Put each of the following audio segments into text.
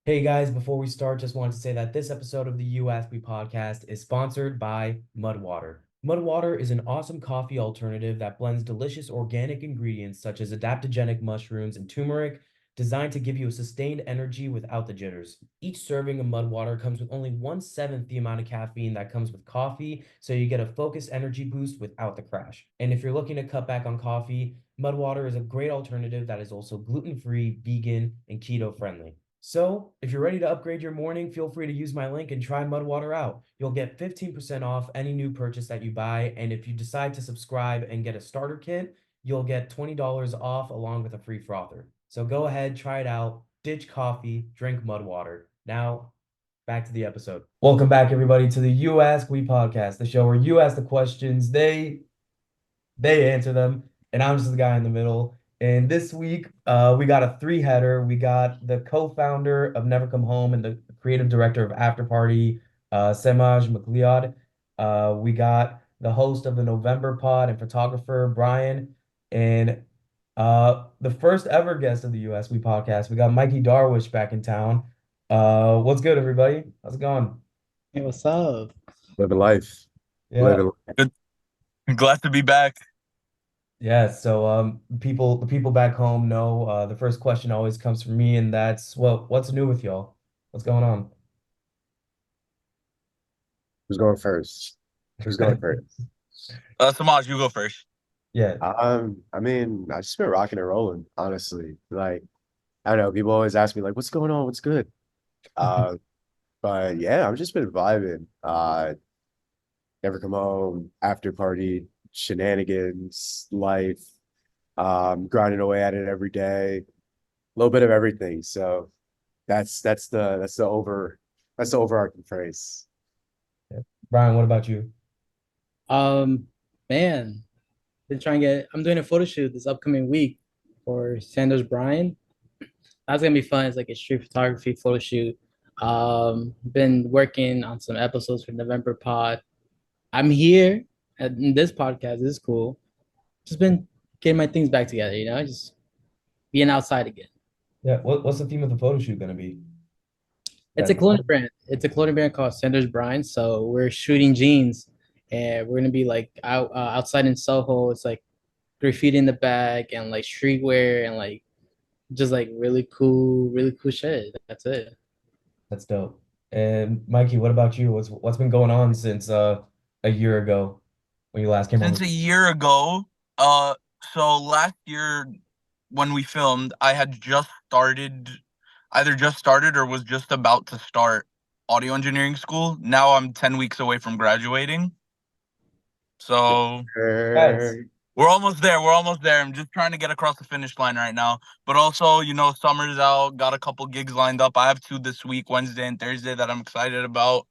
Hey guys, before we start, just wanted to say that this episode of the YAWP podcast is sponsored by Mud Water. Mud Water is an awesome coffee alternative that blends delicious organic ingredients such as adaptogenic mushrooms and turmeric, designed to give you a sustained energy without the jitters. Each serving of Mud Water comes with only 1/7 the amount of caffeine that comes with coffee, so you get a focused energy boost without the crash. And if you're looking to cut back on coffee, Mud Water is a great alternative that is also gluten-free, vegan, and keto friendly. So, if you're ready to upgrade your morning, feel free to use my link and try Mud Water out. You'll get 15% off any new purchase that you buy, and if you decide to subscribe and get a starter kit, you'll get $20 off along with a free frother. So go ahead, try it out, ditch coffee, drink Mud Water. Now, back to the episode. Welcome back, everybody, to the You Ask We podcast, the show where you ask the questions, they answer them, and I'm just the guy in the middle. And this week, we got a three-header. We got the co-founder of Never Come Home and the creative director of AfterPrty, Semaj Mcleod. We got the host of the November Pod and photographer, Brian. And the first ever guest of the USW podcast, we got Mikey Darwish back in town. What's good, everybody? How's it going? Hey, what's up? Living life. Yeah. Living. Good. Glad to be back. Yeah, so the people back home know the first question always comes from me, and that's what's new with y'all? What's going on? Who's going first? Who's going first? Samaj, you go first. Yeah. I mean, I just been rocking and rolling, honestly. Like, I don't know, people always ask me, like, what's going on? What's good? Uh, but yeah, I've just been vibing. Never come home, after party, shenanigans, life, grinding away at it every day, a little bit of everything. So that's the overarching phrase. Yeah. Brian, what about you? Um, man, I'm doing a photo shoot this upcoming week for Sanders Bryan. That's gonna be fun. It's like a street photography photo shoot. Been working on some episodes for November Pod. I'm here in this podcast. This is cool. Just been getting my things back together, just being outside again. Yeah, what's the theme of the photo shoot gonna be? It's a That clothing brand. It's a clothing brand called Sanders Bryan. So we're shooting jeans, and we're gonna be like outside in Soho. It's like graffiti in the back and like streetwear and like just like really cool shit. That's it. that's dope. And Mikey, what about you? What's been going on since a year ago when you last came on Since a year ago, uh, so last year when we filmed, I had either just started or was just about to start audio engineering school. Now I'm 10 weeks away from graduating. So Guys, we're almost there. We're almost there. I'm just trying to get across the finish line right now. But also, summer's out, got a couple gigs lined up. I have two this week, Wednesday and Thursday, that I'm excited about.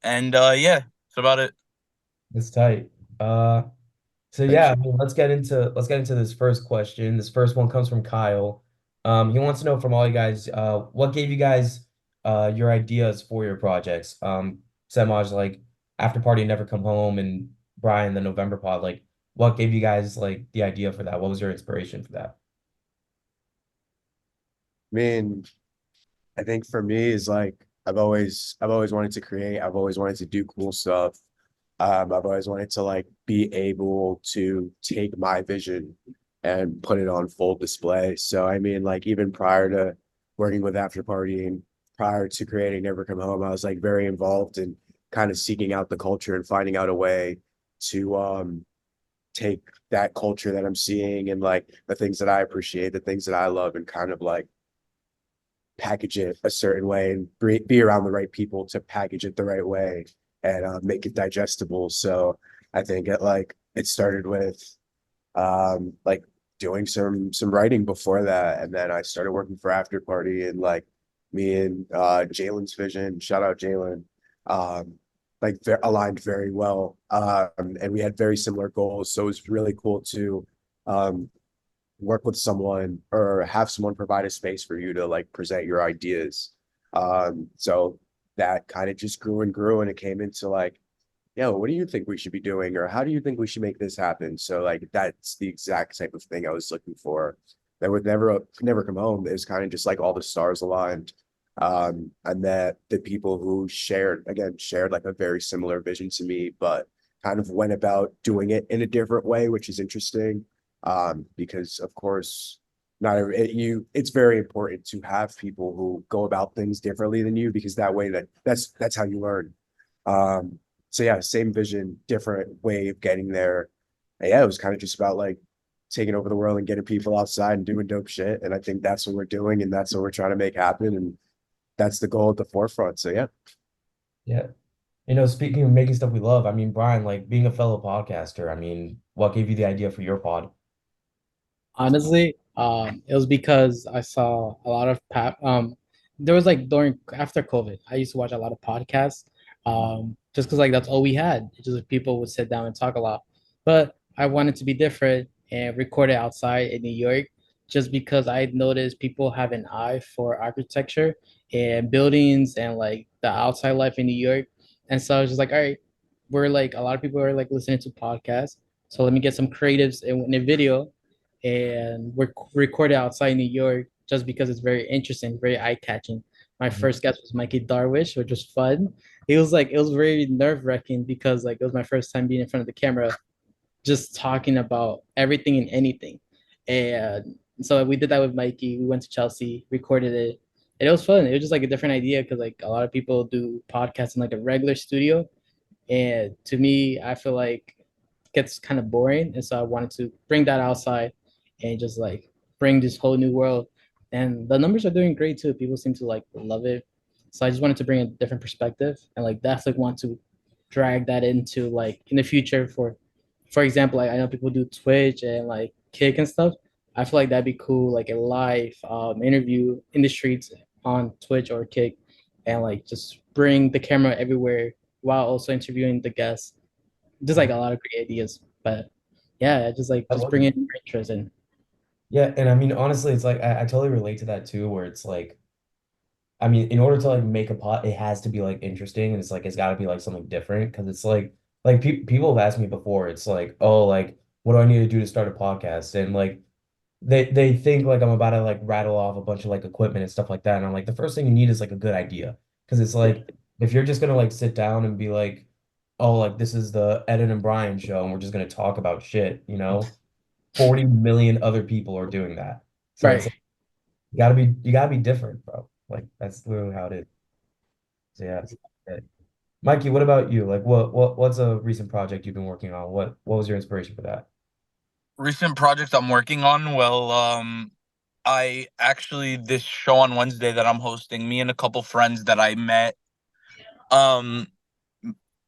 And yeah, that's about it. it's tight. Uh, so Thanks. yeah, I mean, let's get into this first question. This first one comes from Kyle. He wants to know from all you guys, what gave you guys your ideas for your projects? Semaj, like After Party Never Come Home, and Brian the November Pod, like what gave you guys like the idea for that? What was your inspiration for that? I mean, I think for me is like I've always wanted to create. I've always wanted to do cool stuff. I've always wanted to like be able to take my vision and put it on full display. So I mean, like even prior to working with After Party and prior to creating Never Come Home, I was like very involved in kind of seeking out the culture and finding out a way to take that culture that I'm seeing and like the things that I appreciate, the things that I love, and kind of like package it a certain way and be around the right people to package it the right way and make it digestible. So I think it started with like doing some writing before that, and then I started working for After Party, and like me and Jalen's vision, shout out Jalen, like aligned very well, and we had very similar goals. So it was really cool to um, work with someone or have someone provide a space for you to like present your ideas. So that kind of just grew and grew, and it came into like, yo, what do you think we should be doing, or how do you think we should make this happen? So like that's the exact type of thing I was looking for. That would never come home is kind of just like all the stars aligned. I met the people who shared like a very similar vision to me, but kind of went about doing it in a different way, which is interesting. Because of course, not every, it's very important to have people who go about things differently than you, because that way that's how you learn. So yeah, same vision, different way of getting there. And yeah, it was kind of just about like taking over the world and getting people outside and doing dope shit. And I think that's what we're doing, and that's what we're trying to make happen. And that's the goal at the forefront. So yeah. Yeah. You know, speaking of making stuff we love, I mean, Brian, like being a fellow podcaster, I mean, what gave you the idea for your pod? Honestly, it was because I saw a lot of there was like during after COVID, I used to watch a lot of podcasts. Just because like that's all we had. It's just like people would sit down and talk a lot. But I wanted to be different and record it outside in New York, just because I noticed people have an eye for architecture and buildings and like the outside life in New York. And so I was just like, all right, we're like a lot of people are like listening to podcasts. So let me get some creatives in a video and we're recorded outside New York just because it's very interesting, very eye catching. My Mhm. first guest was Mikey Darwish, which was fun. It was very nerve wracking because like it was my first time being in front of the camera, just talking about everything and anything. And so we did that with Mikey. We went to Chelsea, recorded it, and it was fun. It was just like a different idea because like a lot of people do podcasts in like a regular studio, and to me, I feel like it gets kind of boring. And so I wanted to bring that outside and just like bring this whole new world. And the numbers are doing great too. People seem to like love it. So I just wanted to bring a different perspective and like definitely want to drag that into like in the future for example, like I know people do Twitch and like Kick and stuff. I feel like that'd be cool, like a live interview in the streets on Twitch or Kick, and like just bring the camera everywhere while also interviewing the guests. Just like a lot of great ideas, but yeah, just like I just love bring it. in more interest in. Yeah, and I mean, honestly, it's like I totally relate to that too, where it's like, I mean, in order to like make a pot, it has to be like interesting, and it's like it's got to be like something different because it's like pe people have asked me before. It's like, oh, like what do I need to do to start a podcast? And like they think like I'm about to like rattle off a bunch of like equipment and stuff like that, and I'm like, the first thing you need is like a good idea because it's Yeah, like if you're just gonna like sit down and be like, oh, like this is the Ed and Brian show, and we're just gonna talk about shit, 40 million other people are doing that. So it's right. like you gotta be different, bro. Like that's literally how it is. So yeah. Yeah. Mikey, what about you? Like what's a recent project you've been working on? What was your inspiration for that? Recent projects I'm working on. Well, I actually this show on Wednesday that I'm hosting, me and a couple friends that I met, um,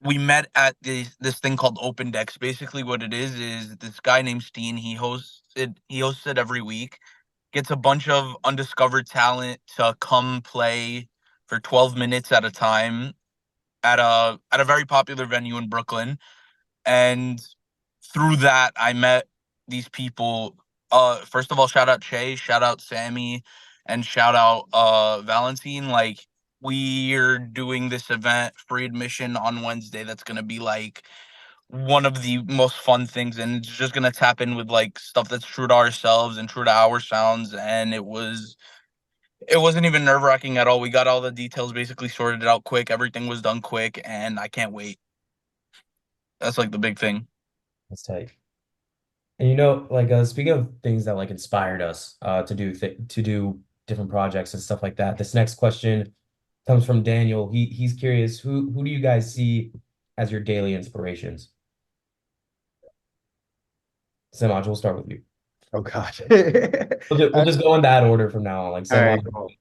we met at this thing called Open Decks. Basically, what it is this guy named Steen. He hosts it every week. Gets a bunch of undiscovered talent to come play for 12 minutes at a time at a very popular venue in Brooklyn. And through that, I met these people. First of all, shout out Che, shout out Sammy, and shout out Valentine. Like, we're doing this event, free admission on Wednesday. That's gonna be like one of the most fun things, and it's just gonna tap in with like stuff that's true to ourselves and true to our sounds. And it wasn't even nerve wracking at all. We got all the details basically sorted out quick. Everything was done quick, and I can't wait. That's like the big thing. That's tight. And like speaking of things that like inspired us to do different projects and stuff like that. This next question comes from Daniel. He's curious, who do you guys see as your daily inspirations? Semaj, we'll start with you. Oh God. We'll just go in that order from now on. Like All Semaj. right, cool.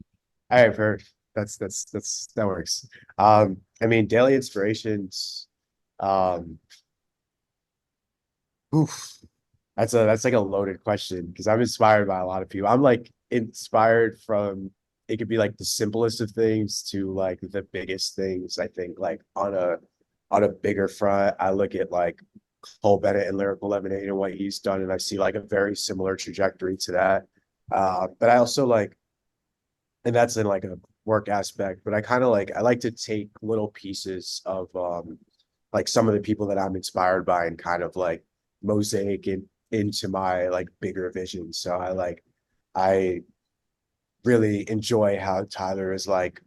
All right, perfect. That works. I mean, daily inspirations. Um, oof, that's like a loaded question because I'm inspired by a lot of people. I'm like inspired from it could be like the simplest of things to like the biggest things. I think like on a bigger front, I look at like Cole Bennett and Lyrical Lemonade and what he's done, and I see like a very similar trajectory to that. But I also like, and that's in like a work aspect, but I like to take little pieces of like some of the people that I'm inspired by and kind of like mosaic it into my like bigger vision. So I really enjoy how Tyler is like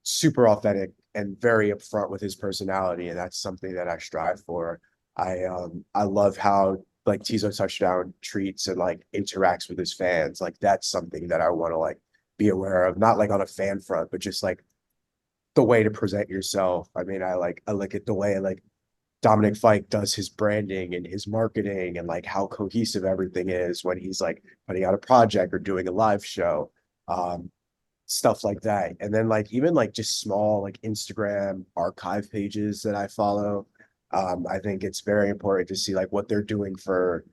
super authentic and very upfront with his personality, and that's something that I strive for. I love how like Tizo Touchdown treats and like interacts with his fans. Like that's something that I want to like be aware of, not like on a fan front, but just like the way to present yourself. I mean, I look at the way like Dominic Fike does his branding and his marketing and like how cohesive everything is when he's like putting out a project or doing a live show. Stuff like that. And then like even like just small like Instagram archive pages that I follow. I think it's very important to see like what they're doing for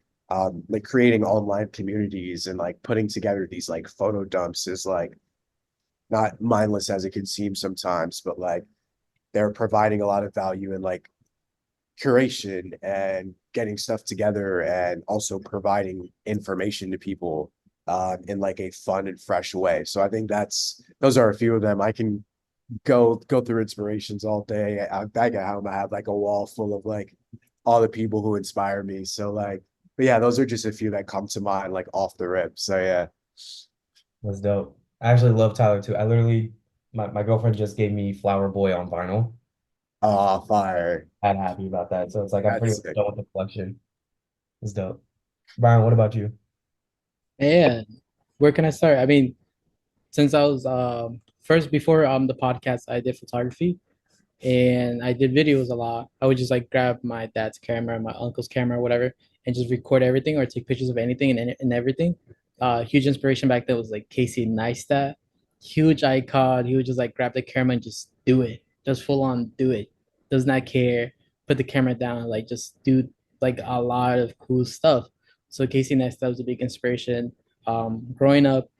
like creating online communities and like putting together these like photo dumps is like not mindless as it can seem sometimes, but like they're providing a lot of value in like curation and getting stuff together and also providing information to people in like a fun and fresh way. So I think those are a few of them. I can go through inspirations all day. I'm back at home. I have like a wall full of like all the people who inspire me. So like, but yeah, those are just a few that come to mind like off the rip. So yeah. That's dope. I actually love Tyler too. I literally, my girlfriend just gave me Flower Boy on vinyl. Oh, fire. I'm happy about that. So it's like I'm pretty That's much sick. done with the collection. It's dope. Brian, what about you? And where can I start? I mean, since I was first before the podcast, I did photography and I did videos a lot. I would just like grab my dad's camera, my uncle's camera, whatever, and just record everything or take pictures of anything and everything. Huge inspiration back then was like Casey Neistat, huge icon. He would just like grab the camera and just do it, just full on do it. Does not care. Put the camera down, like just do like a lot of cool stuff. So Casey Neistat was a big inspiration. Growing up,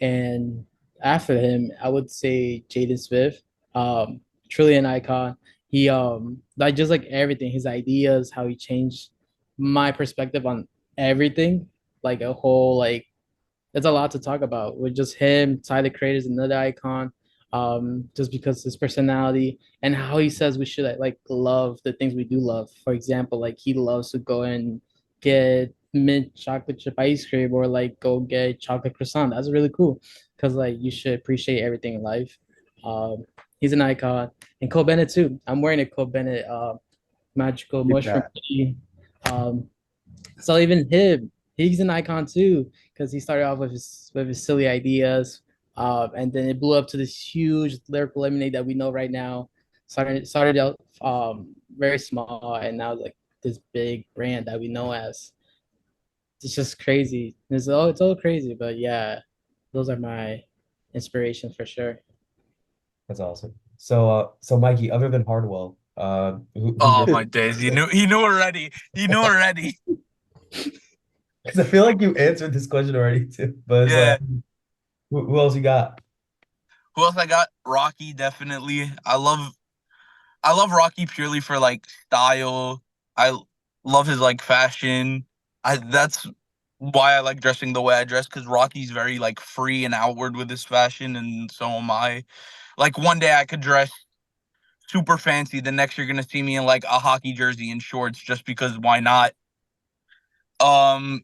and after him, I would say Jaden Smith, truly an icon. He like just like everything, his ideas, how he changed my perspective on everything, like a whole like there's a lot to talk about with just him. Tyler Creator is another icon, just because his personality and how he says we should like love the things we do love. For example, like he loves to go and get mint chocolate chip ice cream or like go get chocolate croissant. That's really cool because like you should appreciate everything in life. He's an icon, and Cole Bennett too. I'm wearing a Cole Bennett magical mushroom Yeah. hoodie. Um, so even him, he's an icon too, because he started off with his silly ideas, and then it blew up to this huge lyrical lemonade that we know right now. Started out very small, and now like this big brand that we know as. It's just crazy. It's all crazy, but yeah, those are my inspirations for sure. That's awesome. So Mikey, other than Hardwell, who's Oh your? my days. He knew already. He knew already. Because I feel like you answered this question already too. But it's like, Yeah. who else you got? Who else I got? Rocky, definitely. I love Rocky purely for like style. I love his like fashion. That's why I like dressing the way I dress, because Rocky's very like free and outward with his fashion, and so am I. Like one day I could dress super fancy, the next you're gonna see me in like a hockey jersey and shorts just because why not? Um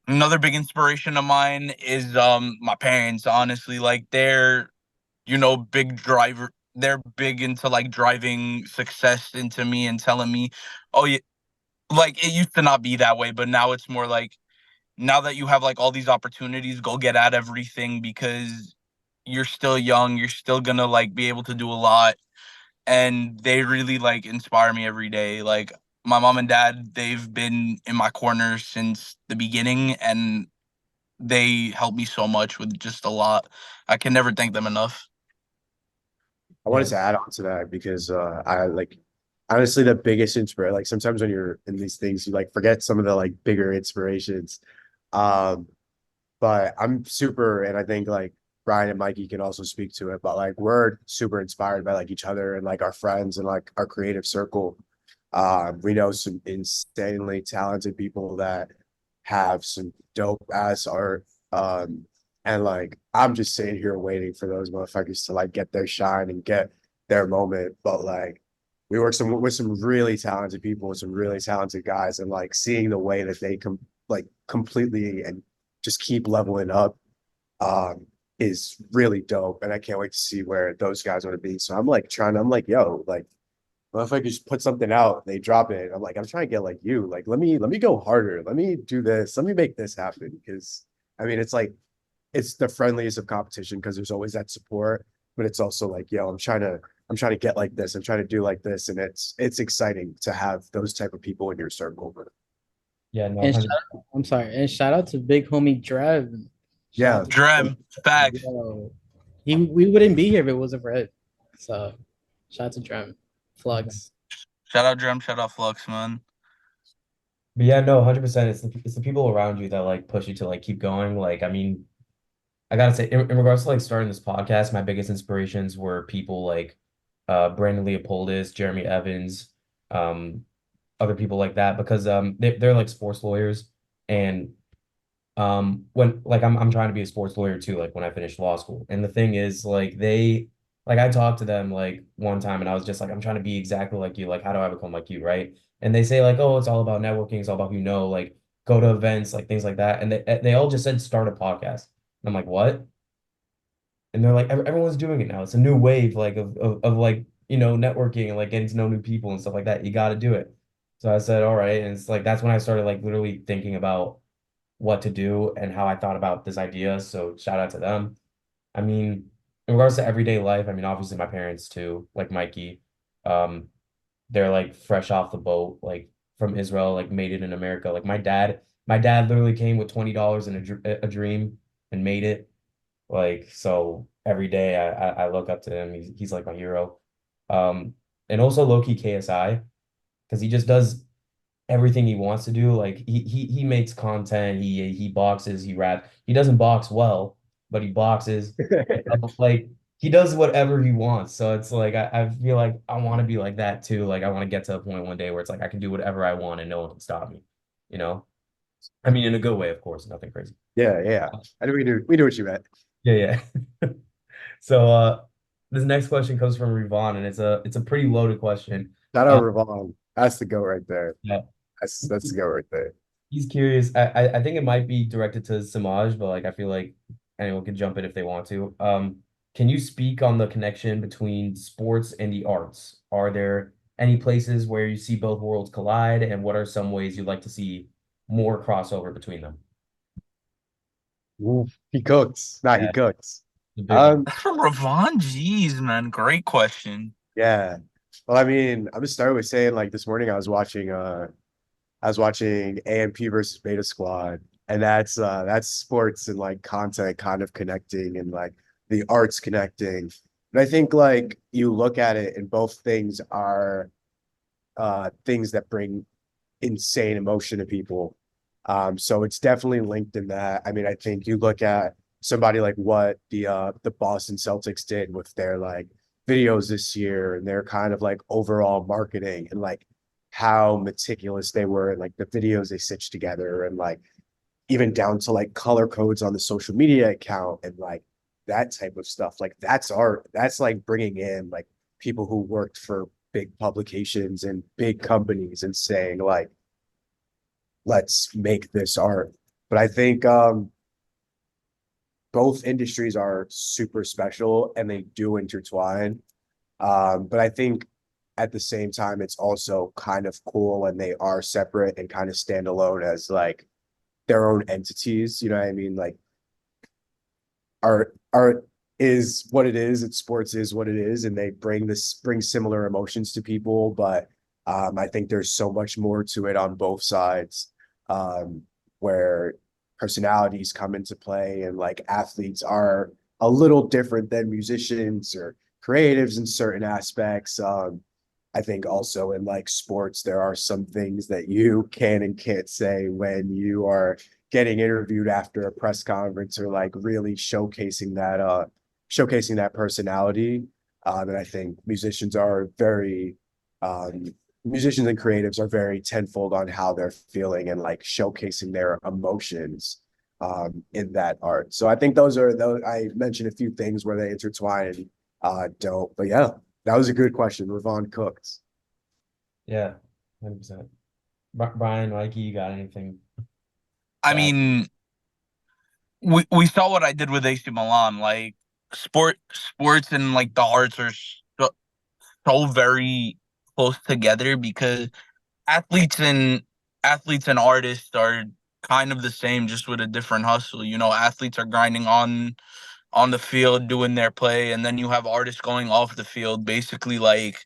Another big inspiration of mine is my parents, honestly. Like big driver. They're big into like driving success into me and telling me, "Oh yeah, like it used to not be that way, but now it's more like now that you have like all these opportunities, go get at everything because you're still young, you're still gonna like be able to do a lot." And they really like inspire me every day. Like my mom and dad, they've been in my corner since the beginning, and they helped me so much with just a lot. I can never thank them enough. I wanted Yeah, to add on to that because I like honestly the biggest inspiration. Like sometimes when you're in these things, you like forget some of the like bigger inspirations. Um, but I'm super, and I think like Brian and Mikey can also speak to it. But like we're super inspired by like each other and like our friends and like our creative circle. We know some insanely talented people that have some dope ass art. And like I'm just sitting here waiting for those motherfuckers to like get their shine and get their moment. But like we work with some really talented people, with some really talented guys, and like seeing the way that they like completely and just keep leveling up is really dope, and I can't wait to see where those guys want to be. So I'm like I'm like, yo, like, what if I could just put something out, they drop it. I'm like, I'm trying to get like you. Like, let me go harder. Let me do this. Let me make this happen. Because I mean, it's like it's the friendliest of competition because there's always that support, but it's also like, yo, I'm trying to get like this. I'm trying to do like this, and it's exciting to have those type of people in your circle. Yeah, no, And 100. I'm sorry. And shout out to big homie Drev. Shout Yeah, out to Drem, facts. Yo. We wouldn't be here if it wasn't for it. So shout out to Drem. Flux. Shout out Drem, shout out Flux, man. But yeah, no, 100%. It's the people around you that like push you to like keep going. Like, I mean, I gotta say, in regards to like starting this podcast, my biggest inspirations were people like Brandon Leopoldis, Jeremy Evans, um, other people like that because they're like sports lawyers, and when like I'm trying to be a sports lawyer too, like when I finished law school. And the thing is like I talked to them like one time and I was just like, I'm trying to be exactly like you, like how do I become like you, right? And they say like, oh, it's all about networking, it's all about who you know, like go to events, like things like that. And they all just said start a podcast. And I'm like, what? And they're like, everyone's doing it now. It's a new wave like of like, networking and like getting to know new people and stuff like that. You got to do it. So I said, all right. And it's like that's when I started like literally thinking about what to do and how I thought about this idea. So shout out to them. I mean, in regards to everyday life, I mean, obviously my parents too, like Mikey, um, they're like fresh off the boat, like from Israel, like made it in America. Like my dad literally came with $20 in a dream and made it. Like, so every day I look up to him. He's like my hero. Um, and also low-key KSI, because he just does everything he wants to do. Like he makes content, he boxes, he raps. He doesn't box well, but he boxes. Like he does whatever he wants. So it's like I feel like I want to be like that too. Like I want to get to a point one day where it's like I can do whatever I want and no one can stop me. You know? I mean, in a good way, of course, nothing crazy. yeah. I know we do what you meant. Yeah, yeah. So this next question comes from Rivon, and it's a pretty loaded question. Shout out Uh, Revolve. That's the go right there. yeah. That's the go right there. He's curious. I think it might be directed to Semaj, but like I feel like anyone can jump in if they want to. Can you speak on the connection between sports and the arts? Are there any places where you see both worlds collide, and what are some ways you'd like to see more crossover between them? Oof, he cooks. Nah, he Yeah, cooks. the big one. Um, That's from Ravon. Jeez, man. Great question. yeah. Well, I mean, I'm gonna start with saying like this morning I was watching AMP versus Beta Squad, and that's sports and like content kind of connecting and like the arts connecting. And I think like you look at it and both things are things that bring insane emotion to people. So it's definitely linked in that. I mean, I think you look at somebody like what the Boston Celtics did with their like videos this year and their kind of like overall marketing and like how meticulous they were and like the videos they stitched together and like even down to like color codes on the social media account and like that type of stuff. Like that's art. That's like bringing in like people who worked for big publications and big companies and saying like, let's make this art. But I think both industries are super special and they do intertwine. But I think at the same time, it's also kind of cool and they are separate and kind of stand alone as like their own entities. You know what I mean? Like art is what it is, and sports is what it is, and they bring similar emotions to people. But I think there's so much more to it on both sides, where personalities come into play, and like athletes are a little different than musicians or creatives in certain aspects. I think also in like sports, there are some things that you can and can't say when you are getting interviewed after a press conference or like really showcasing that personality. And I think musicians and creatives are very tenfold on how they're feeling and like showcasing their emotions in that art. So I think those I mentioned a few things where they intertwine and don't. But yeah, that was a good question. Ravon Cooks. Yeah, 100%. Brian, Mikey, you got anything I to add? mean, we saw what I did with AC Milan. Like sports and like the arts are so very close together because athletes and athletes and artists are kind of the same, just with a different hustle. You know, athletes are grinding on the field doing their play, and then you have artists going off the field, basically like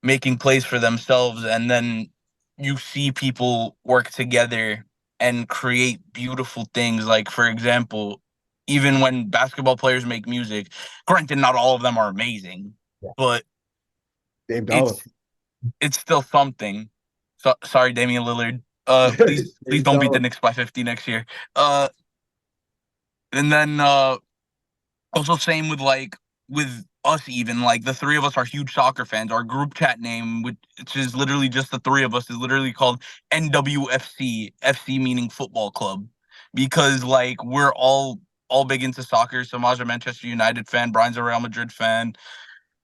making plays for themselves, and then you see people work together and create beautiful things. Like, for example, even when basketball players make music, granted not all of them are amazing, Yeah. but Dame Dollar. it's still something. So sorry, Damian Lillard. Please Dame don't beat the Dollar. Knicks by 50 next year. And then also same with like with us, even like the three of us are huge soccer fans. Our group chat name, which is literally just the three of us, is literally called NWFC, FC meaning football club, because like we're all big into soccer. Semaj a Manchester United fan, Brian's a Real Madrid fan.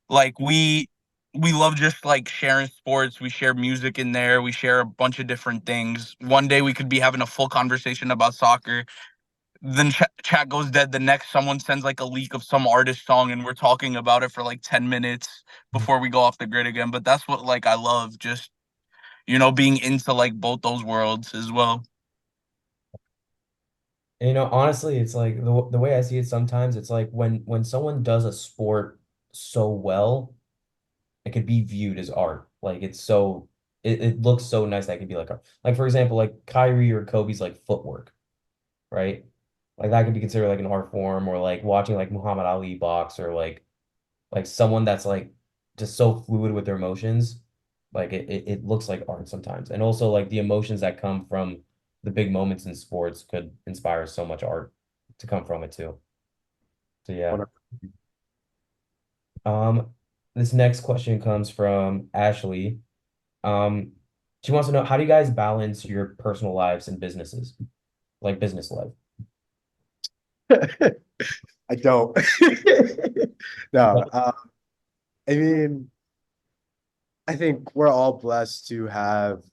Like we love just like sharing sports. We share music in there. We share a bunch of different things. One day we could be having a full conversation about soccer, then chat goes dead. The next, someone sends like a leak of some artist song, and we're talking about it for like 10 minutes before we go off the grid again. But that's what like I love, just being into like both those worlds as well. And, honestly, it's like the way I see it sometimes, it's like when someone does a sport so well, it could be viewed as art. Like it looks so nice that it could be like art. Like for example, like Kyrie or Kobe's like footwork, right? Like that could be considered like an art form, or like watching like Muhammad Ali box, or like someone that's like just so fluid with their emotions. Like it looks like art sometimes. And also like the emotions that come from the big moments in sports could inspire so much art to come from it too. So yeah. Um, this next question comes from Ashley. Um, she wants to know, how do you guys balance your personal lives and businesses, like business life? I don't. No, I mean, I think we're all blessed to have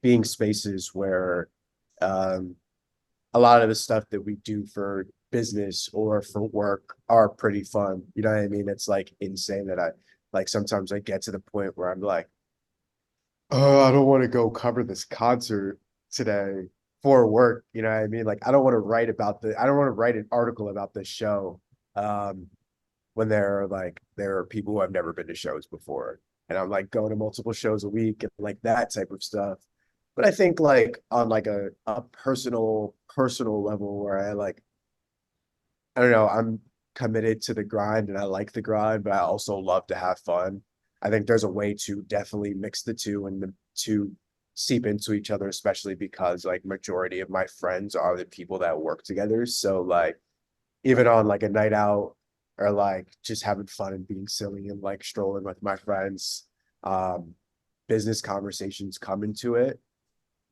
being spaces where um a lot of the stuff that we do for business or for work are pretty fun. You know what I mean? It's like insane that I like sometimes I get to the point where I'm like, oh, I don't want to go cover this concert today for work. You know what I mean? Like I don't want to I don't want to write an article about this show. Um, when there are people who have never been to shows before. And I'm like going to multiple shows a week and like that type of stuff. But I think like on like a personal level where I don't know, I'm committed to the grind and I like the grind, but I also love to have fun. I think there's a way to definitely mix the two and the two seep into each other, especially because like majority of my friends are the people that work together. So like even on like a night out or like just having fun and being silly and like strolling with my friends, um, business conversations come into it.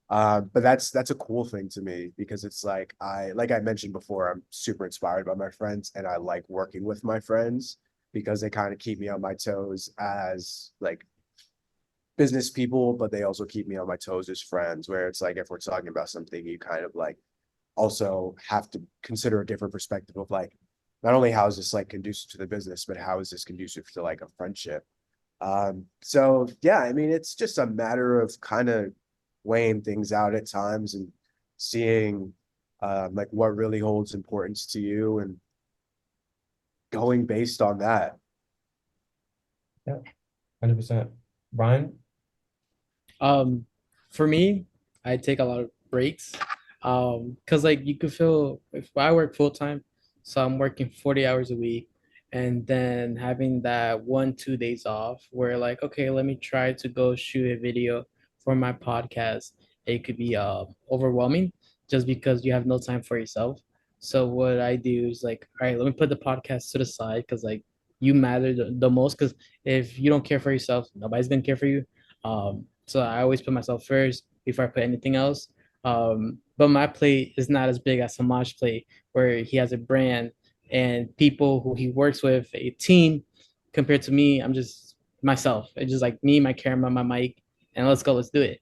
But that's a cool thing to me because it's like I mentioned before, I'm super inspired by my friends and I like working with my friends because they kind of keep me on my toes as like business people, but they also keep me on my toes as friends, where it's like if we're talking about something, you kind of like also have to consider a different perspective of like not only how is this like conducive to the business, but how is this conducive to like a friendship. So yeah, I mean it's just a matter of kind of weighing things out at times and seeing like what really holds importance to you and going based on that. Yeah, 100%. Brian? Um, for me, I take a lot of breaks. Because like you could feel if I work full time, so I'm working 40 hours a week, and then having that 1, 2 days off where like, okay, let me try to go shoot a video for my podcast. It could be overwhelming just because you have no time for yourself. So what I do is like, all right, let me put the podcast to the side because like you matter the most. Because if you don't care for yourself, nobody's gonna care for you. So I always put myself first before I put anything else. But my plate is not as big as Samaj plate, where he has a brand and people who he works with, a team. Compared to me, I'm just myself. It's just like me, my camera, my mic, and let's go, let's do it.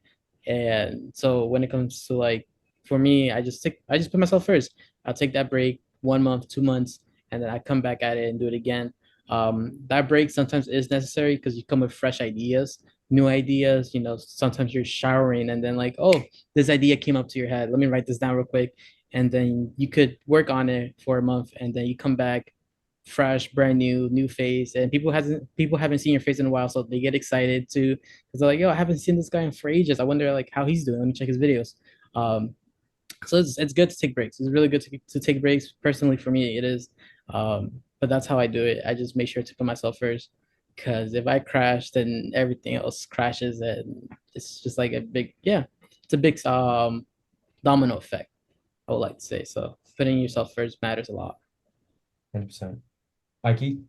And so when it comes to like for me, I just put myself first. I'll take that break 1 month, 2 months, and then I come back at it and do it again. That break sometimes is necessary because you come with fresh ideas, new ideas. Sometimes you're showering and then like, oh, this idea came up to your head. Let me write this down real quick, and then you could work on it for a month, and then you come back fresh, brand new face, and people haven't seen your face in a while, so they get excited too because they're like, yo, I haven't seen this guy in for ages. I wonder like how he's doing. Let me check his videos. So it's good to take breaks. It's really good to take breaks. Personally, for me, it is. But that's how I do it. I just make sure to put myself first, because if I crash, then everything else crashes, and it's just like a big, yeah, it's a big domino effect, I would like to say. So putting yourself first matters a lot. 100%. Mikey?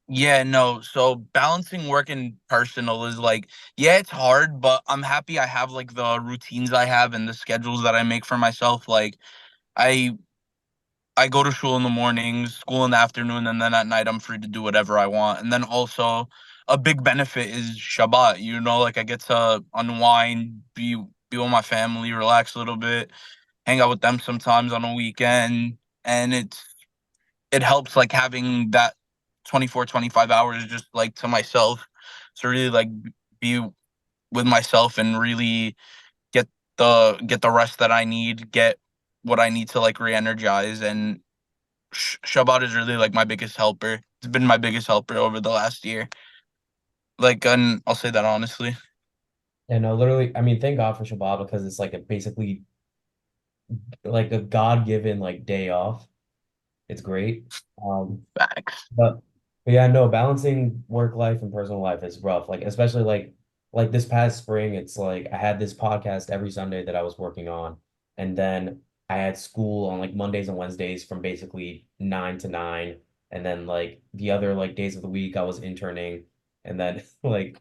Yeah, no. So balancing work and personal is like, yeah, it's hard, but I'm happy I have like the routines I have and the schedules that I make for myself. Like I I go to school in the mornings, school in the afternoon, and then at night I'm free to do whatever I want. And then also a big benefit is Shabbat. Like I get to unwind, be with my family, relax a little bit, hang out with them sometimes on a weekend, and it helps like having that 24, 25 hours just like to myself to really like be with myself and really get the rest that I need, get what I need to like re-energize. And Shabbat is really like my biggest helper. It's been my biggest helper over the last year. Like, and I'll say that honestly. And literally, I mean, thank God for Shabbat because it's like a basically like a God-given like day off. It's great. Facts. But yeah, no, balancing work life and personal life is rough. Like especially like this past spring, it's like I had this podcast every Sunday that I was working on, and then I had school on like Mondays and Wednesdays from basically 9 to 9, and then like the other like days of the week I was interning, and then like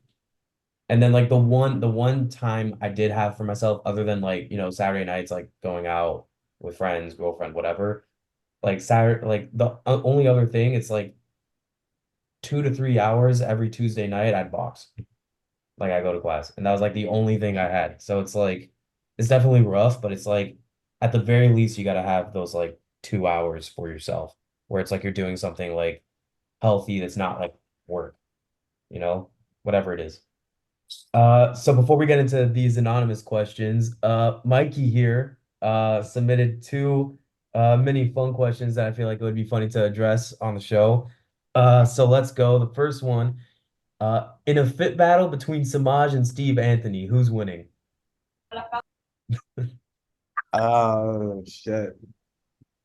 the one time I did have for myself, other than like, Saturday nights, like going out with friends, girlfriend, whatever. Like Saturday, like the only other thing, it's like 2 to 3 hours every Tuesday night I'd box. Like I go to class. And that was like the only thing I had. So it's like it's definitely rough, but it's like at the very least you gotta have those like 2 hours for yourself where it's like you're doing something like healthy that's not like work, you know, whatever it is. So before we get into these anonymous questions, Mikey here submitted two mini fun questions that I feel like it would be funny to address on the show. So let's go. The first one, in a fit battle between Semaj and Steve Anthony, who's winning? Oh shit.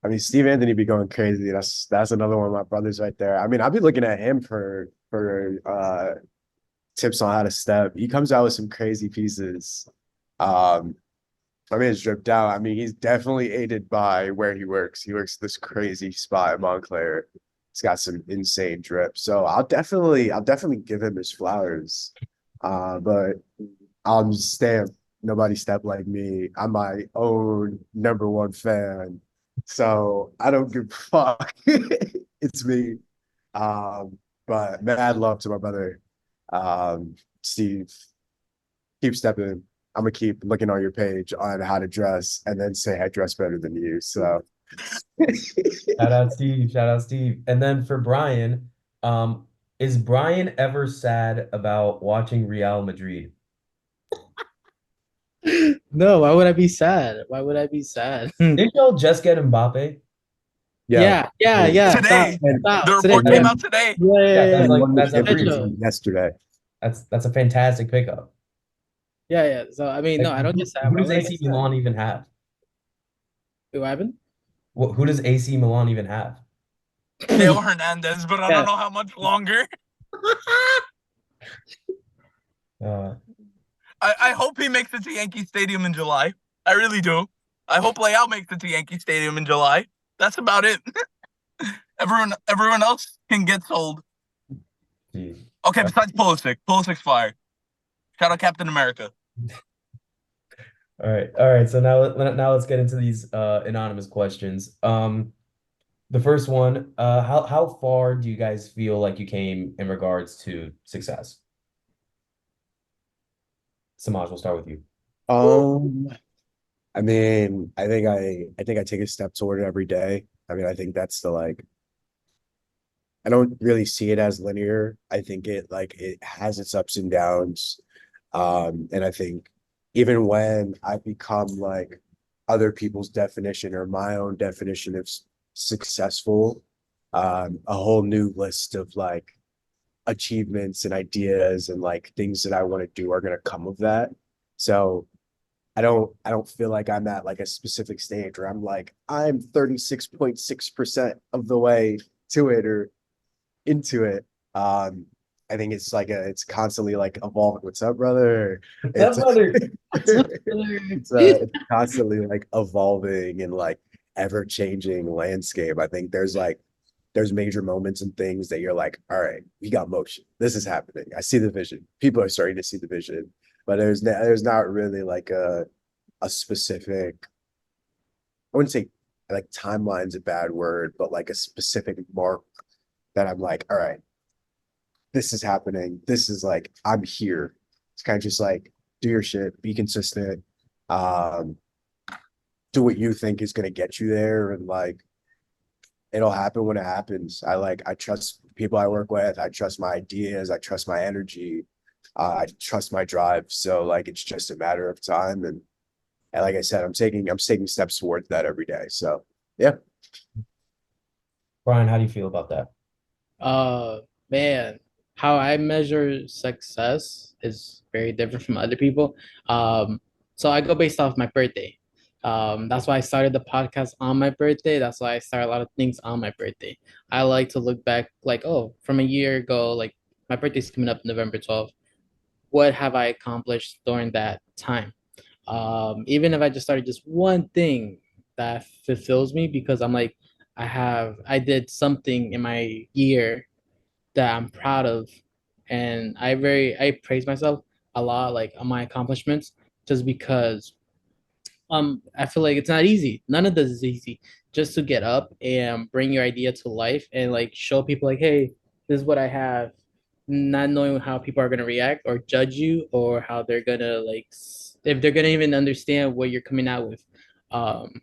I mean, Steve Anthony be going crazy. That's another one of my brothers right there. I mean, I've been looking at him for tips on how to step. He comes out with some crazy pieces. Um, I mean, it's dripped out. I mean, he's definitely aided by where he works. He works this crazy spot in Montclair. He's got some insane drip. So I'll definitely give him his flowers. But I'm stamp. Nobody step like me. I'm my own #1 fan. So I don't give a fuck. It's me. But mad love to my brother. Steve, keep stepping. I'm gonna keep looking on your page on how to dress and then say I dress better than you. So Shout out Steve, shout out Steve. And then for Brian, is Brian ever sad about watching Real Madrid? No, why would I be sad? Why would I be sad? Didn't y'all just get Mbappe? Yeah, yeah, yeah. Stop, Today, stop. the Today, report yeah, came out today. yeah, Yeah, yeah, that's yeah. like that's a Good pretty show. yesterday. that's a fantastic pickup. Yeah, yeah. So I mean, Like no, I don't get sad. who Why does would I get AC sad? Milan even have? Wait, what happened? Who does AC Milan even have? Theo Hernandez, but I don't Yeah. know how much longer. Uh, I hope he makes it to Yankee Stadium in July. I really do. I hope Leao makes it to Yankee Stadium in July. That's about it. Everyone else can get sold. geez. Okay, besides Pulisic. Pulisic's fire. Shout out Captain America. All right. So now let's get into these anonymous questions. The first one, how far do you guys feel like you came in regards to success? Samaj, we'll start with you. Um, I mean, I think I take a step toward it every day. I mean, I think that's the like I don't really see it as linear. I think it has its ups and downs. And I think even when I become like other people's definition or my own definition of successful, a whole new list of like achievements and ideas and like things that I want to do are going to come of that. So I don't feel like I'm at like a specific stage where I'm like, I'm 36.6% of the way to it or into it. Um, I think it's constantly like evolving. What's up, brother? That It's brother. it's constantly like evolving and like ever changing landscape. I think there's major moments and things that you're like, all right, we got motion. This is happening. I see the vision. People are starting to see the vision, but there's not really like a specific. I wouldn't say like timeline's a bad word, but like a specific mark that I'm like, all right, this is happening. This is like, I'm here. It's kind of just like, do your shit, be consistent, um, do what you think is going to get you there. And like, it'll happen when it happens. I trust people I work with. I trust my ideas. I trust my energy. I trust my drive. So like, it's just a matter of time. And like I said, I'm taking steps towards that every day. So yeah. Brian, how do you feel about that? Uh, Man, how I measure success is very different from other people. So I go based off my birthday. That's why I started the podcast on my birthday. That's why I start a lot of things on my birthday. I like to look back, like, oh, from a year ago, like my birthday's coming up November 12th. What have I accomplished during that time? Even if I just started just one thing that fulfills me because I'm like, I did something in my year that I'm proud of, and I praise myself a lot, like on my accomplishments, just because I feel like it's not easy. None of this is easy. Just to get up and bring your idea to life and like show people like, hey, this is what I have, not knowing how people are gonna react or judge you or how they're gonna like if they're gonna even understand what you're coming out with. Um,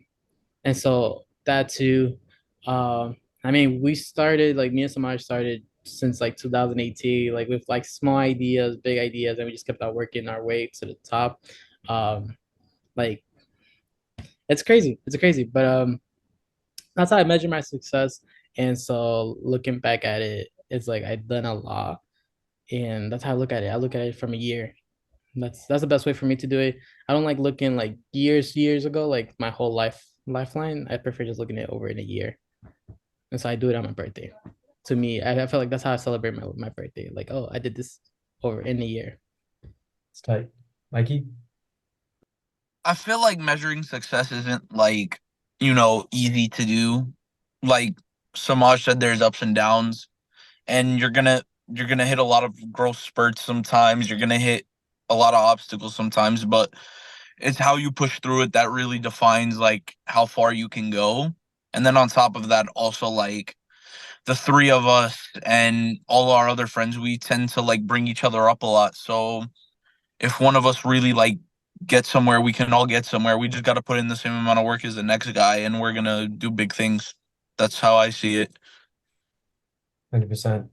and so that too, I mean, we started like me and Semaj started since like 2018, like with like small ideas, big ideas, and we just kept on working our way to the top. Um, like it's crazy, it's crazy, but that's how I measure my success. And so looking back at it, it's like I've done a lot, and that's how I look at it. I look at it from a year. That's the best way for me to do it. I don't like looking like years ago, like my whole lifeline. I prefer just looking at it over in a year. And so I do it on my birthday. To me, I feel like that's how I celebrate my birthday. Like, oh, I did this over in a year. It's tight. Mikey? I feel like measuring success isn't like, easy to do. Like Samaj said, there's ups and downs, and you're gonna hit a lot of growth spurts sometimes. You're gonna hit a lot of obstacles sometimes, but it's how you push through it that really defines like how far you can go. And then on top of that, also like the three of us and all our other friends, we tend to like bring each other up a lot. So if one of us really like get somewhere, we can all get somewhere. We just got to put in the same amount of work as the next guy, and we're gonna do big things. That's how I see it. 100%.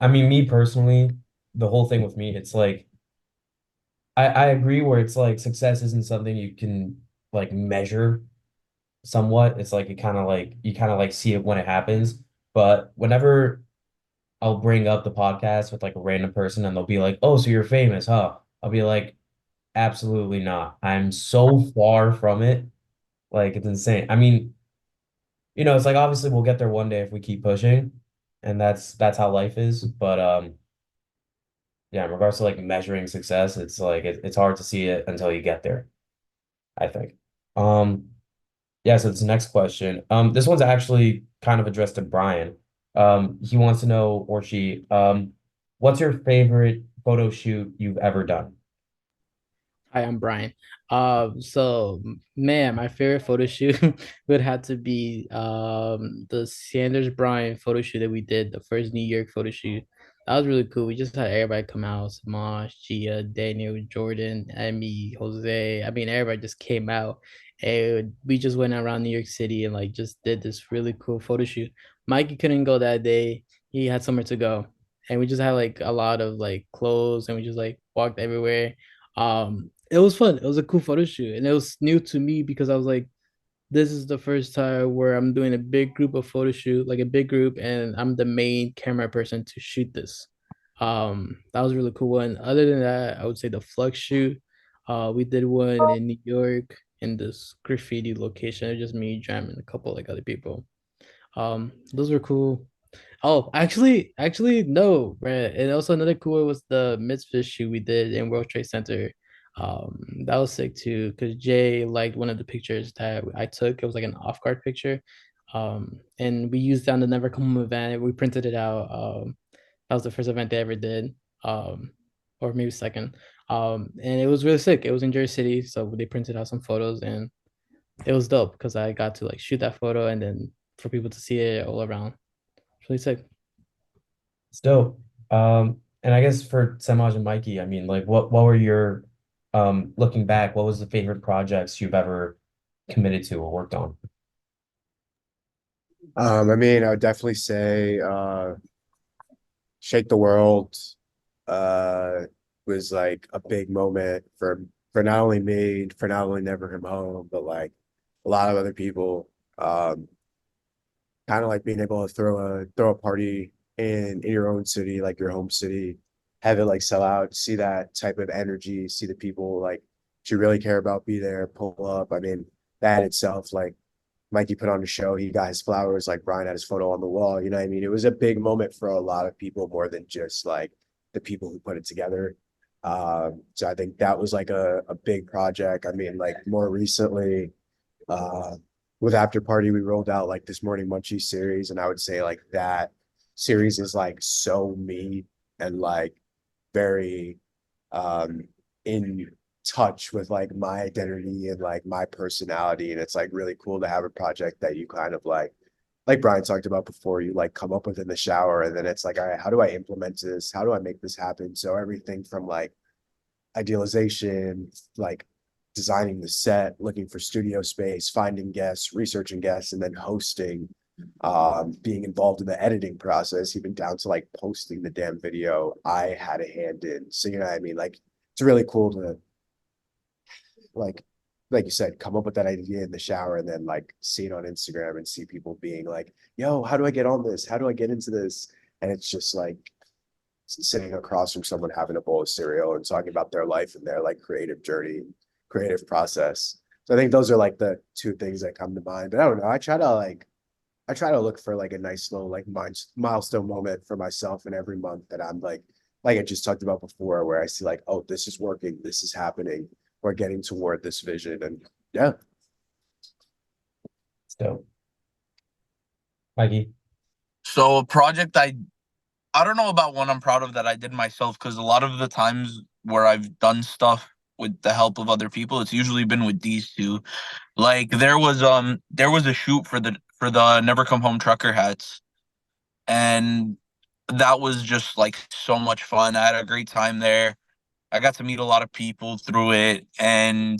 I mean, me personally, the whole thing with me, it's like I agree where it's like success isn't something you can like measure somewhat. It's like you kind of like see it when it happens. But whenever I'll bring up the podcast with like a random person and they'll be like, "Oh, so you're famous, huh?" I'll be like, "Absolutely not. I'm so far from it. Like it's insane." I mean, it's like obviously we'll get there one day if we keep pushing, and that's how life is. But yeah, in regards to like measuring success, it's like it's hard to see it until you get there, I think. Um, yeah, so this next question. This one's actually kind of addressed to Brian. He wants to know, or she, what's your favorite photo shoot you've ever done? Hi, I'm Brian. Man, my favorite photo shoot would have to be the Sanders Brian photo shoot that we did, the first New York photo shoot that was really cool. We just had everybody come out, Semaj, Gia, Daniel, Jordan, Emmy, Jose. I mean, everybody just came out. And we just went around New York City and like just did this really cool photo shoot. Mikey couldn't go that day. He had somewhere to go. And we just had like a lot of like clothes and we just like walked everywhere. It was fun. It was a cool photo shoot. And it was new to me because I was like, this is the first time where I'm doing a big group of photo shoot, like a big group, and I'm the main camera person to shoot this. That was a really cool one. Other than that, I would say the Flux shoot. We did one in New York in this graffiti location. It was just me, Jam, and a couple like other people. Those were cool. Oh, actually, no, right. And also another cool one was the Mitzvah shoot we did in World Trade Center. That was sick too, because Jay liked one of the pictures that I took. It was like an off-guard picture. And we used that on the Never Come Home event. We printed it out. That was the first event they ever did. Or maybe second. And it was really sick. It was in Jersey City, so they printed out some photos and it was dope because I got to like shoot that photo and then for people to see it all around. It's really sick. It's dope. And I guess for Semaj and Mikey, I mean, like what were your looking back, what was the favorite projects you've ever committed to or worked on? I mean, I would definitely say Shake the World uh was like a big moment for not only me, for not only Never Come Home, but like a lot of other people. Kind of like being able to throw a party in your own city, like your home city, have it like sell out, see that type of energy, see the people like you really care about, be there, pull up. I mean, that itself, like Mikey put on a show, he got his flowers, like Brian had his photo on the wall. You know what I mean? It was a big moment for a lot of people, more than just like the people who put it together. So I think that was like a big project. I mean, like more recently, uh, with AfterPrty, we rolled out like this Morning Munchies series, and I would say like that series is like so me and like very in touch with like my identity and like my personality. And it's like really cool to have a project that you kind of like Brian talked about before, you like come up with in the shower, and then it's like, all right, how do I implement this? How do I make this happen? So everything from like idealization, like designing the set, looking for studio space, finding guests, researching guests, and then hosting, being involved in the editing process, even down to like posting the damn video, I had a hand in. So you know what I mean? Like it's really cool to like like you said, come up with that idea in the shower and then like see it on Instagram and see people being like, yo, how do I get on this? How do I get into this? And it's just like sitting across from someone having a bowl of cereal and talking about their life and their like creative journey, creative process. So I think those are like the two things that come to mind. But I don't know. I try to look for like a nice little like milestone moment for myself in every month that I'm like I just talked about before, where I see like, oh, this is working, this is happening, we're getting toward this vision. And yeah. It's dope. Mikey. So a project I don't know about one I'm proud of that I did myself, because a lot of the times where I've done stuff with the help of other people, it's usually been with these two. Like there was a shoot for the Never Come Home trucker hats, and that was just like so much fun. I had a great time there. I got to meet a lot of people through it, and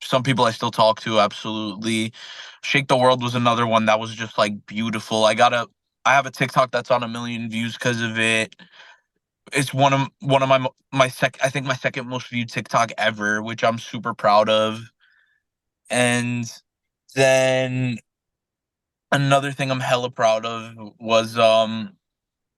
some people I still talk to, absolutely. Shake the World was another one that was just like beautiful. I have a TikTok that's on 1 million views because of it. It's one of I think my second most viewed TikTok ever, which I'm super proud of. And then another thing I'm hella proud of was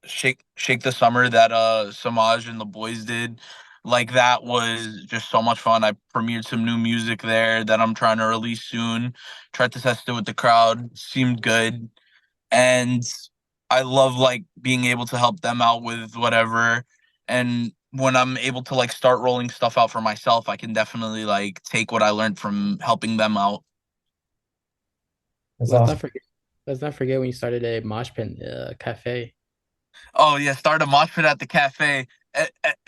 Shake the Summer that Semaj and the boys did. Like that was just so much fun. I premiered some new music there that I'm trying to release soon. Tried to test it with the crowd. Seemed good. And I love like being able to help them out with whatever. And when I'm able to like start rolling stuff out for myself, I can definitely like take what I learned from helping them out. That's Let's not awesome. forget. Let's not forget when you started a mosh pit cafe. Oh yeah, start a mosh pit at the cafe.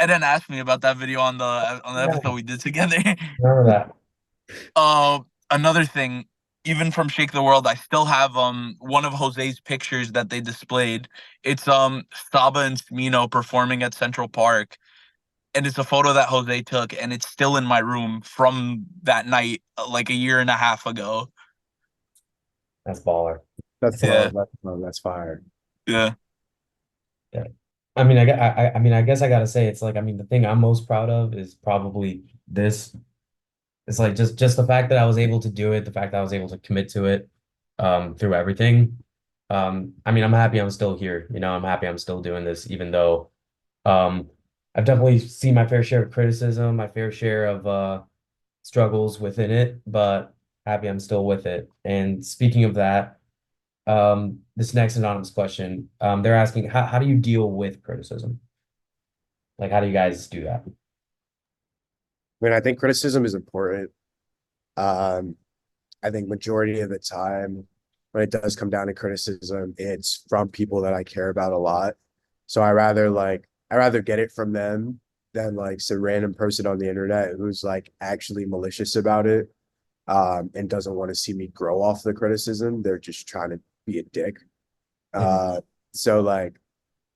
Eden asked me about that video on the Yeah, episode we did together. remember that. uh, Another thing, even from Shake the World, I still have one of Jose's pictures that they displayed. It's Saba and Smino performing at Central Park, and it's a photo that Jose took, and it's still in my room from that night, like a year and a half ago. That's baller. That's Yeah. that's fire. Yeah. Yeah. I mean, I guess I gotta say it's like, I mean, the thing I'm most proud of is probably this. It's like just the fact that I was able to do it, the fact that I was able to commit to it through everything. I mean, I'm happy I'm still here. You know, I'm happy I'm still doing this, even though um I've definitely seen my fair share of criticism, my fair share of struggles within it, but happy I'm still with it. And speaking of that, this next anonymous question, they're asking how do you deal with criticism? Like, how do you guys do that? I mean, I think criticism is important. Um, I think majority of the time when it does come down to criticism, it's from people that I care about a lot. So I rather get it from them than like some random person on the internet who's like actually malicious about it, and doesn't want to see me grow off the criticism. They're just trying to be a dick. Uh, so like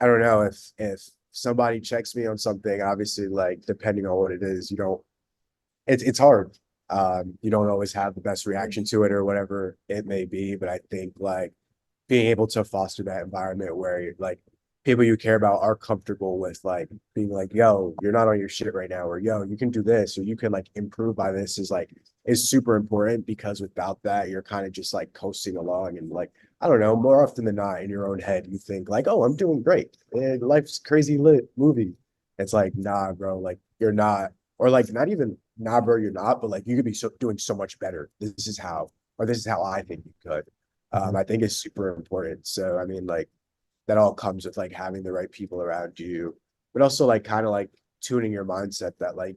I don't know if somebody checks me on something, obviously like depending on what it is, you don't it's hard. You don't always have the best reaction to it or whatever it may be, but I think like being able to foster that environment where like people you care about are comfortable with like being like, yo, you're not on your shit right now, or yo, you can do this, or you can like improve by this is super important, because without that, you're kind of just like coasting along and like, I don't know, more often than not in your own head, you think like, oh, I'm doing great. Life's crazy lit movie. It's like, nah, bro, like you're not, or like not even nah, bro, you're not, but like you could be doing so much better. This is how, or this is how I think you could. I think it's super important. So I mean, like that all comes with like having the right people around you, but also like kind of like tuning your mindset that like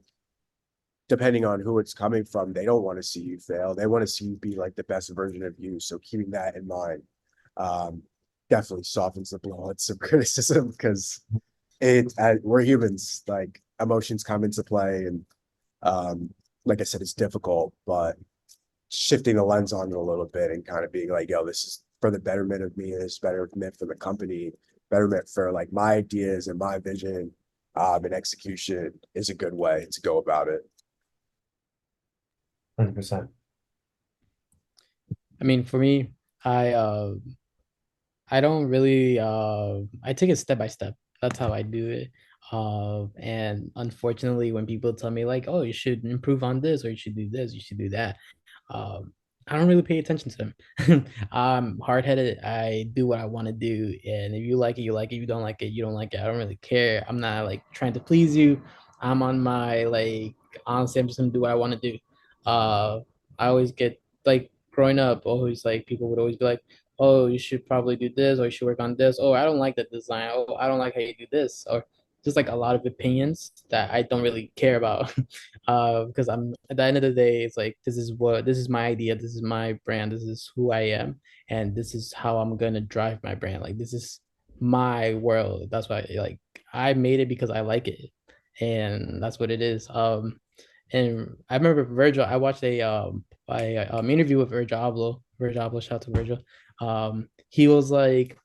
depending on who it's coming from, they don't want to see you fail. They want to see you be like the best version of you. So keeping that in mind, um, definitely softens the blow at some criticism, because we're humans, like emotions come into play, and like I said, it's difficult, but shifting the lens on it a little bit and kind of being like, yo, this is for the betterment of me, this is betterment for the company, betterment for like my ideas and my vision, and execution is a good way to go about it. 100%. I mean, for me, I don't really I take it step by step. That's how I do it. And unfortunately, when people tell me like, "Oh, you should improve on this, or you should do this, you should do that," um, I don't really pay attention to them. I'm hard-headed. I do what I want to do, and if you like it, you like it. If you don't like it, you don't like it. I don't really care. I'm not like trying to please you. I'm on my like honestly, I'm just gonna do what I want to do. I always get like growing up, always like people would always be like, oh, you should probably do this, or you should work on this. Oh, I don't like that design. Oh, I don't like how you do this. Or just like a lot of opinions that I don't really care about. Because I'm at the end of the day, it's like this is my idea, this is my brand, this is who I am, and this is how I'm gonna drive my brand. Like this is my world. That's why like I made it because I like it. And that's what it is. And I remember Virgil, I watched a interview with Virgil Abloh. Virgil Abloh, shout out to Virgil. He was like,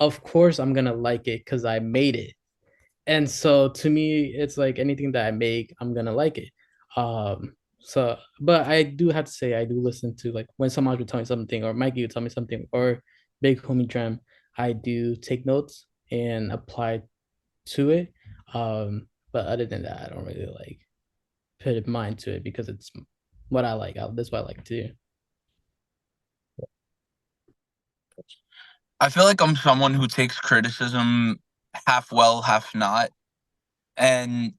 of course I'm gonna like it because I made it. And so to me, it's like anything that I make, I'm gonna like it. So but I do have to say I do listen to like when someone would tell me something, or Mikey would tell me something, or Big Homie Dram, I do take notes and apply to it. But other than that, I don't really like put a mind to it because it's what I like. That's what I like to do. I feel like I'm someone who takes criticism half well, half not. And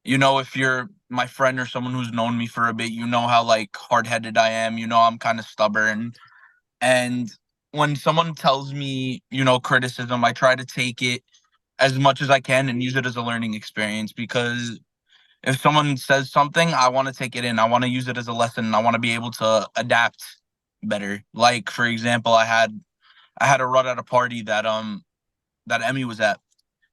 if you're my friend or someone who's known me for a bit, you know how like hard-headed I am. I'm kind of stubborn. And when someone tells me, criticism, I try to take it as much as I can and use it as a learning experience, because if someone says something, I want to take it in. I want to use it as a lesson. I want to be able to adapt better. Like, for example, I had a run at a party that Emmy was at,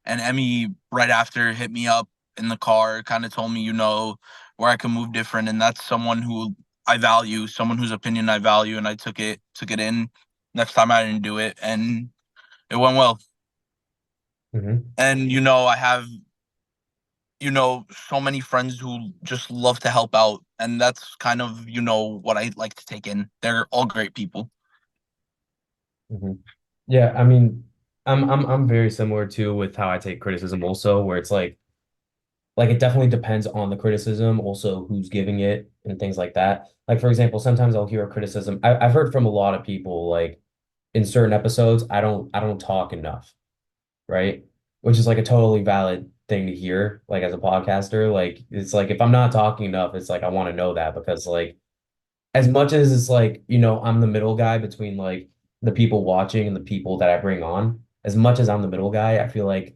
and Emmy right after hit me up in the car, kind of told me, where I can move different, and that's someone who I value, someone whose opinion I value, and I took it in. Next time I didn't do it, and it went well. And I have so many friends who just love to help out, and that's kind of what I like to take in. They're all great people. Yeah, I mean, I'm very similar too with how I take criticism also, where it's like it definitely depends on the criticism, also who's giving it and things like that. Like for example, sometimes I'll hear a criticism. I've heard from a lot of people like in certain episodes, I don't talk enough, right? Which is like a totally valid thing to hear, like as a podcaster. Like it's like if I'm not talking enough, it's like I want to know that because like as much as it's like, I'm the middle guy between like the people watching and the people that I bring on, as much as I'm the middle guy, I feel like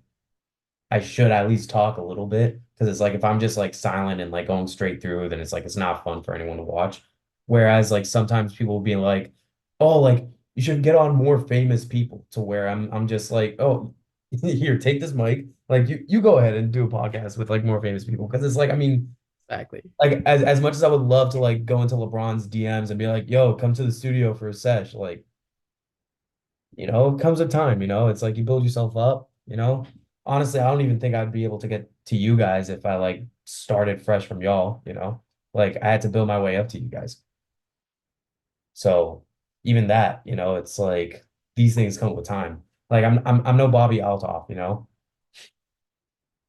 I should at least talk a little bit because it's like if I'm just like silent and like going straight through, then it's like it's not fun for anyone to watch. Whereas like sometimes people will be like, oh, like you should get on more famous people to where I'm just like, oh, here, take this mic. Like you go ahead and do a podcast with like more famous people. Because it's like, I mean, Exactly. like as much as I would love to like go into LeBron's DMs and be like, yo, come to the studio for a sesh, like, comes a time, it's like you build yourself up. Honestly, I don't even think I'd be able to get to you guys if I like started fresh from y'all. Like I had to build my way up to you guys. So even that, it's like these things come with time. Like I'm no Bobby Altoff.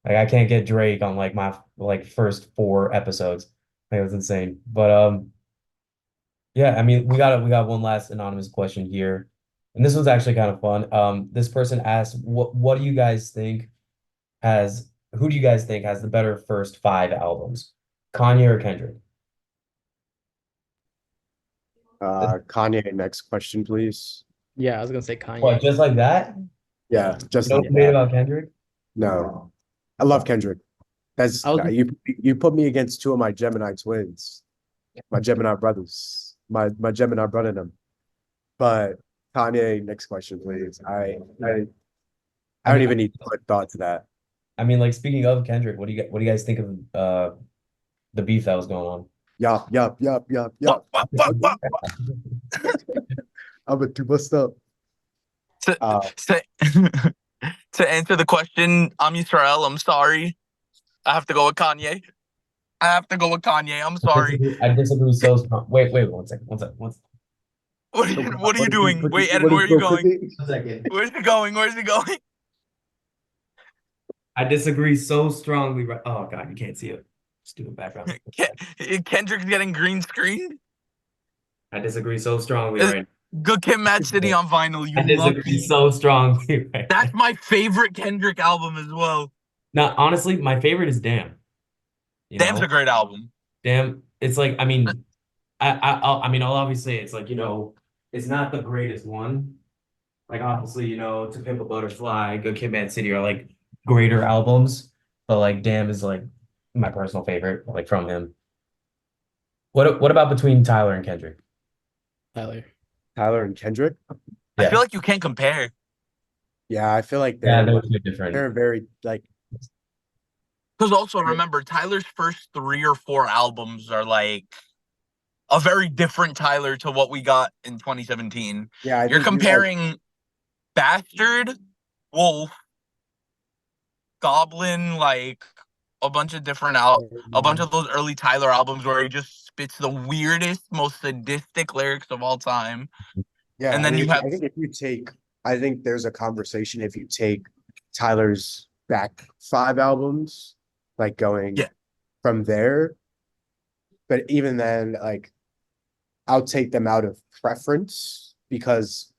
Like I can't get Drake on like my like first 4 episodes. Like it was insane. But yeah, I mean we got one last anonymous question here. And this was actually kind of fun. This person asked, what do you guys think has who do you guys think has the better first 5 albums? Kanye or Kendrick? Kanye, next question, please. Yeah, I was gonna say Kanye. What, just like that? Yeah, just No like debate that. about Kendrick? No, I love Kendrick. That's I was- you put me against 2 of my Gemini twins, my Gemini brothers, my Gemini brother them. But Kanye, next question, please. I don't even need to put thought to that. I mean, like speaking of Kendrick, what do you guys think of the beef that was going on? Yup. I'm gonna do my stuff. To, to answer the question, I'm Yisrael. I'm sorry. I have to go with Kanye. I'm sorry. I disagree so strong. Wait, one second. What are you doing? Wait, Eden, where are you going? One second. Where's he going? I disagree so strongly. Oh God, you can't see it. Stupid background. Kendrick's getting green screened. I disagree so strongly right Good Kid, Mad City on vinyl. I disagree lucky. so strongly right That's my favorite Kendrick album as well. Now, honestly, my favorite is Damn. Damn's a great album. Damn, it's like, I mean, I mean, I'll obviously it's like, it's not the greatest one. Like obviously, To Pimp a Butterfly, Good Kid, Mad City are like greater albums, but like Damn is like my personal favorite, like from him. What about between Tyler and Kendrick? Tyler and Kendrick. I feel like you can't compare. Yeah, I feel like they're different. They're very like. Because also remember, Tyler's first 3 or 4 albums are like a very different Tyler to what we got in 2017. Yeah, you're comparing Bastard, Wolf, Goblin, like a bunch of different a bunch of those early Tyler albums where he just spits the weirdest, most sadistic lyrics of all time. Yeah, and then you have. I think there's a conversation if you take Tyler's back 5 albums, like going from there. But even then, like, I'll take them out of preference because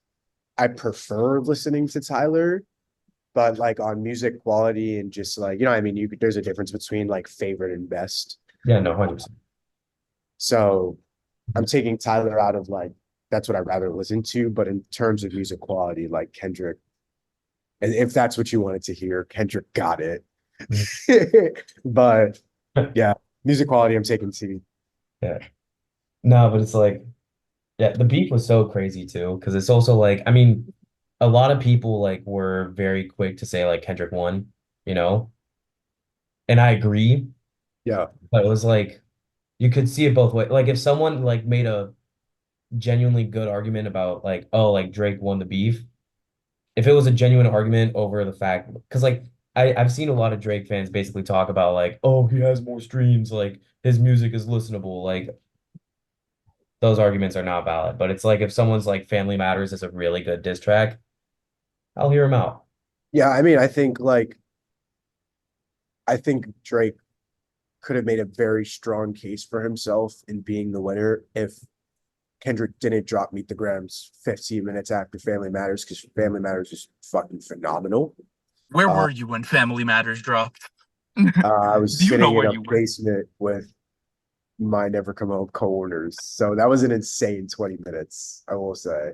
I prefer listening to Tyler. But like on music quality and just like, I mean, there's a difference between like favorite and best. Yeah, no, 100%. So I'm taking Tyler out of like, that's what I'd rather listen to. But in terms of music quality, like Kendrick, and if that's what you wanted to hear, Kendrick got it. But yeah, music quality, I'm taking C. Yeah. No, but it's like, yeah, the beef was so crazy too, because it's also like, I mean, a lot of people like were very quick to say like Kendrick won, and I agree. Yeah. But it was like, You could see it both ways. Like if someone like made a genuinely good argument about like, oh, like Drake won the beef. If it was a genuine argument over the fact, because like I've seen a lot of Drake fans basically talk about like, oh, he has more streams, like his music is listenable. Like those arguments are not valid. But it's like if someone's like Family Matters is a really good diss track, I'll hear him out. Yeah, I mean, I think Drake could have made a very strong case for himself in being the winner if Kendrick didn't drop Meet the Grams 15 minutes after Family Matters, because Family Matters is fucking phenomenal. Where Uh, were you when Family Matters dropped? I was Do you know sitting in where a you were? basement with my Never Come Home co-owners, so that was an insane 20 minutes, I will say.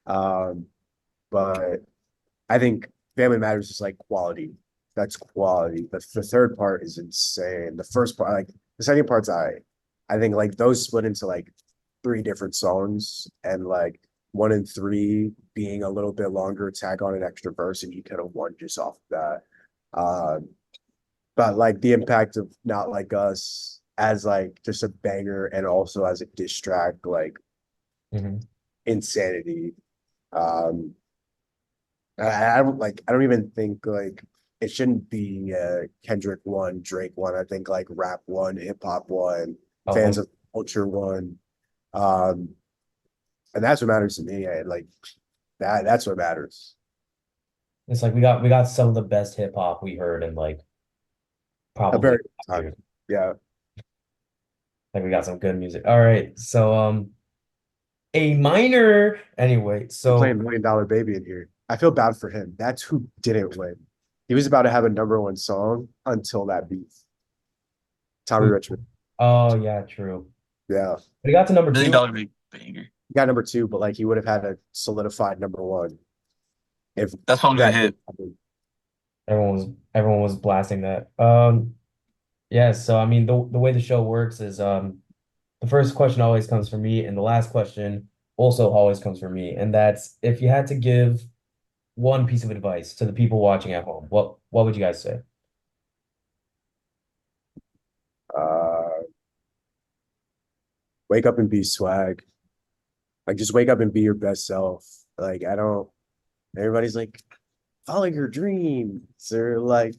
Um, but I think Family Matters is like quality. That's quality. The third part is insane. The first part, like the second part's I think like those split into like three different songs, and like one and three being a little bit longer, tag on an extra verse, and he could have won just off of that. But like the impact of Not Like Us as like just a banger and also as a diss track, like Mhm. insanity. Um, I don't like. I don't even think like it shouldn't be Kendrick one, Drake one. I think like rap one, hip hop one, Oh, fans of culture one, um, and that's what matters to me. Like that. That's what matters. it's like we got some of the best hip hop we heard in like A very probably good time. 5 years. Yeah. Like we got some good music. All right, so A minor. Anyway, They're so playing $1 Million Baby in here. I feel bad for him. That's who didn't win. He was about to have a number one song until that beef. Tommy who? Richmond. Oh yeah, true. Yeah. We got to number Million two. Dollar Banger. He got number two, but like he would have had a solidified number one if That song's a that hit. didn't happen. Everyone was blasting that. Yeah, so I mean the way the show works is the first question always comes from me and the last question also always comes from me, and that's if you had to give one piece of advice to the people watching at home, what would you guys say? Uh, Wake up and be swag. Like just wake up and be your best self. Like I don't. Everybody's like, follow your dreams or like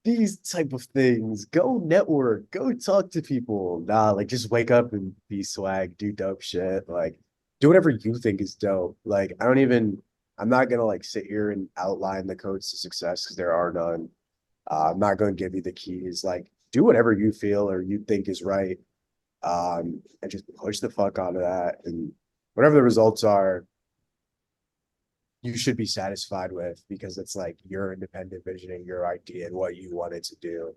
these type of things. Go network. Go talk to people. Nah, like just wake up and be swag. Do dope shit. Like do whatever you think is dope. Like I don't even. I'm not gonna like sit here and outline the codes to success because there are none. I'm not gonna give you the keys. Like do whatever you feel or you think is right, and just push the fuck out of that. And whatever the results are, you should be satisfied with because it's like your independent visioning, your idea, and what you wanted to do.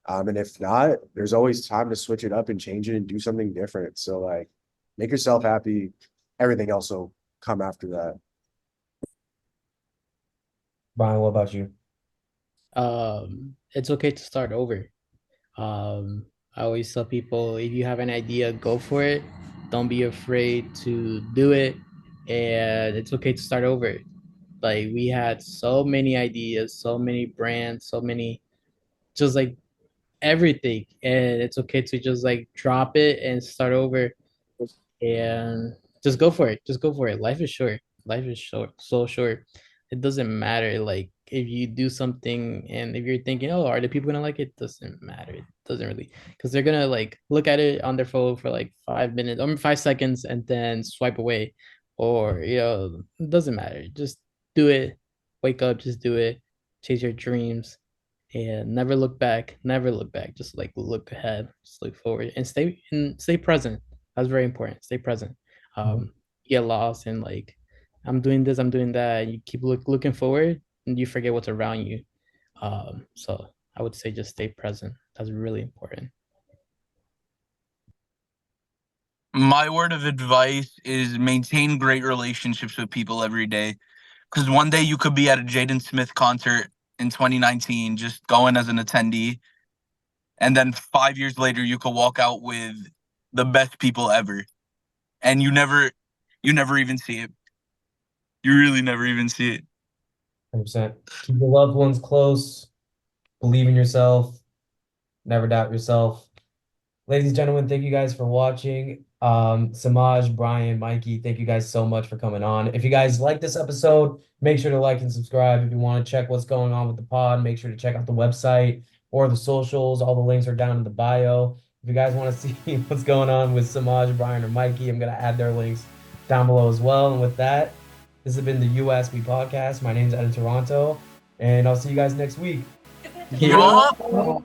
And if not, there's always time to switch it up and change it and do something different. So like, make yourself happy. Everything else will come after that. Brian, what about you? It's okay to start over. I always tell people if you have an idea, go for it. Don't be afraid to do it. And it's okay to start over. Like we had so many ideas, so many brands, so many just like everything. And it's okay to just like drop it and start over and just go for it. Just go for it. Life is short. Life is short, so short. It doesn't matter. Like if you do something and if you're thinking, oh, are the people gonna like it? Doesn't matter. It doesn't really, because they're gonna like look at it on their phone for like 5 minutes or 5 seconds and then swipe away, or it doesn't matter. Just do it. Wake up. Just do it. Chase your dreams and never look back. Never look back. Just like look ahead. Just look forward and stay present. That's very important. Stay present. Mhm. Get lost in like I'm doing this, I'm doing that. You keep looking forward and you forget what's around you. So I would say just stay present. That's really important. My word of advice is maintain great relationships with people every day. Because one day you could be at a Jaden Smith concert in 2019, just going as an attendee. And then 5 years later, you could walk out with the best people ever. And you never even see it. You really never even see it. 100%. Keep your loved ones close, believe in yourself, never doubt yourself. Ladies and gentlemen, thank you guys for watching. Semaj, Brian, Mikey, thank you guys so much for coming on. If you guys like this episode, make sure to like and subscribe. If you want to check what's going on with the pod, make sure to check out the website or the socials. All the links are down in the bio. If you guys want to see what's going on with Semaj, Brian, or Mikey, I'm going to add their links down below as well. And with that, this has been the YAWP podcast. My name's Ed in Toronto, and I'll see you guys next week. YAWP.